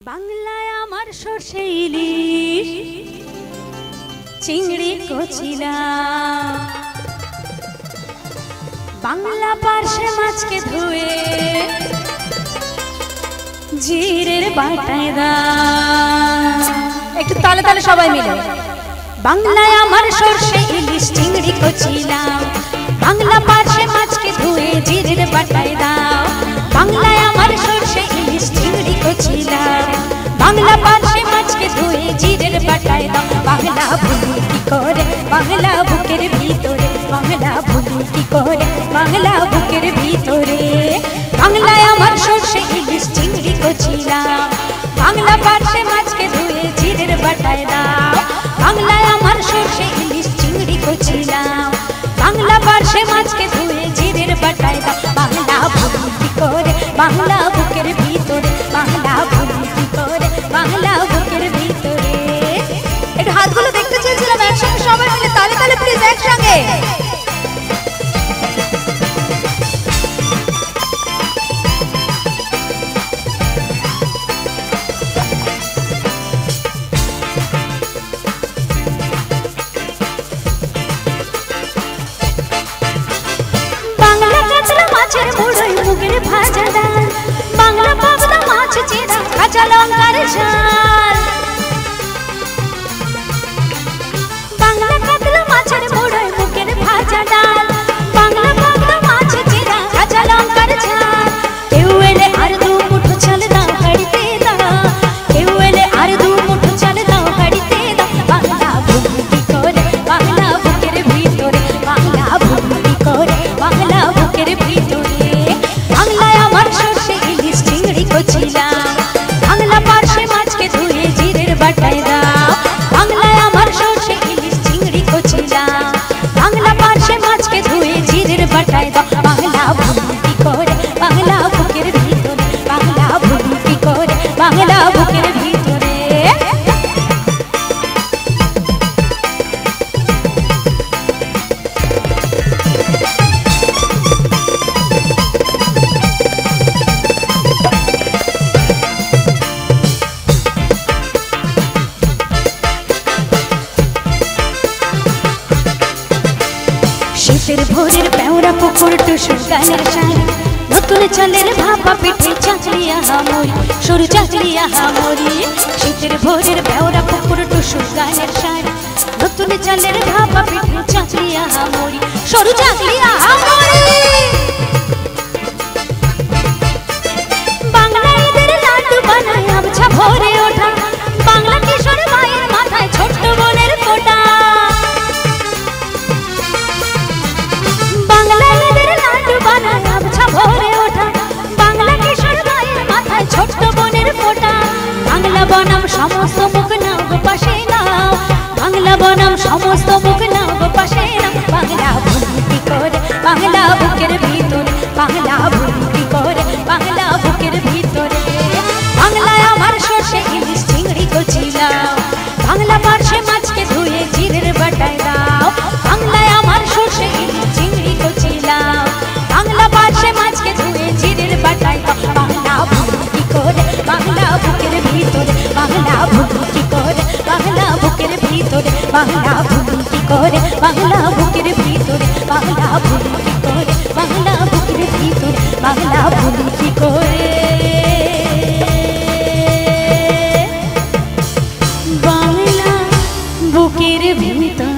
বাংলায় আমার সর্ষে ইলিশ চিংড়ি কচিলা, বাংলা পার্শে মাছকে ধুয়ে জিরের বাটায় দাও। একটু তালে তালে সবাই মিলে। বাংলায় আমার সর্ষে ইলিশ চিংড়ি কচিলা, বাংলা পার্শে মাছকে ধুয়ে জিরের বাটায় দাও। বাংলায় আমার সর্ষে ইলিশ চিংড়ি কচিলা, বাংলা পার্শে মাছকে ধুয়ে জিরের বাটায় দাও। বাংলা ভুলি কি করে বাংলা বুকের ভিতরে, বাংলা ভুলি কি করে বাংলা বুকের ভিতরে। বাংলায় আমার সর্ষে ইলিশ চিংড়ি কচিলা, বাংলা পার্শে মাছকে ধুয়ে জিরের বাটায় দাও। বাংলায় আমার সর্ষে ইলিশ চিংড়ি কচিলা, বাংলা পার্শে মাছকে ধুয়ে জিরের বাটায় দাও। বাংলা ভুলি কি করে বাংলা বুকের ভিতরে, বাংলা ভুলি কি করে বাংলা বুকের ভিতরে। একটু হাতগুলো দেখতে চেয়েছিলাম একসঙ্গে সবাই মিলে, তালে তালে প্লিজ একসঙ্গে। বাংলা কাতলা মাছের মুড়োই মুগের ভাজা ডাল, বাংলা পাবদা মাছ চেরা কাঁচা লঙ্কার ঝাল। বাংলা কাতলা মাছের মুড়োই মুগের ভাজা ডাল, বাংলা পাবদা মাছ চেরা কাঁচা লঙ্কার ঝাল। কেউ এলে আর দু মুঠো চাল দাও হাড়িতে দাও, কেউ এলে আর দু মুঠো চাল দাও হাড়িতে দাও। বাংলা ভুলি কি করে বাংলা বুকের ভিতরে, বাংলা ভুলি কি করে বাংলা বুকের ভিতরে। বাংলায় আমার সর্ষে ইলিশ চিংড়ি কচিলা, বাংলা পার্শে মাছকে ধুয়ে জিরের বাটায় দাও। বাংলায় আমার সর্ষে ইলিশ চিংড়ি কচিলা, বাংলা পার্শে মাছকে ধুয়ে জিরের বাটায় দাও। বাংলা ভুলি কি করে বাংলা বুকের ভিতরে, বাংলা ভুলি কি করে বাংলা বুকের ভিতরে। শীতের ভোরের পেওরা পুকুর টুসুর গানের শাড়ি, নতুন চালের ভাপা পিঠে চাকলিয়া হামরি, সরু চাকলিয়া হামরি। শীতের ভোরের পেওরা পুকুর টুসুর গানের শাড়ি, নতুন চালের ভাপা পিঠে চাকলিয়া হামরি, সরু চাকলিয়া হামরি। বাংলা ঈদের লাড্ডু বানায় আবছা ভোরে ওঠা, বাংলা কিশোর মায়ের মাথায় ছোট্ট বোনের ফোঁটা। বাংলা ঈদের লাড্ডু বানায় আবছা ভোরে ওঠা, বাংলা কিশোর মায়ের মাথায় ছোট্ট বোনের ফোঁটা। বাংলা বনাম সমস্ত মুখ নাও গো পাশে নাও, বাংলা বনাম সমস্ত মুখ নাও গো পাশে নাও। বাংলা ভুলি কি করে বাংলা বুকের ভিতরে, বাংলা ভুলি কি করে বাংলা বুকের ভিতরে। বাংলায় আমার সর্ষে ইলিশ চিংড়ি কচিলা, বাংলা পার্শে মাছকে ধুয়ে জিরের বাটায় দাও। বাংলায় আমার সর্ষে ইলিশ চিংড়ি কচিলা, বাংলা পার্শে মাছকে ধুয়ে জিরের বাটায় দাও। বাংলা ভুলি কি করে বাংলা বুকের ভিতরে, বাংলা ভুলি কি করে বাংলা বুকের ভিতরে, বাংলা ভুলি কি করে বাংলা বুকের ভিতরে, বাংলা ভুলি কি করে বাংলা বুকের ভিতরে, বাংলা ভুলি কি করে বাংলা বুকের ভিতরে।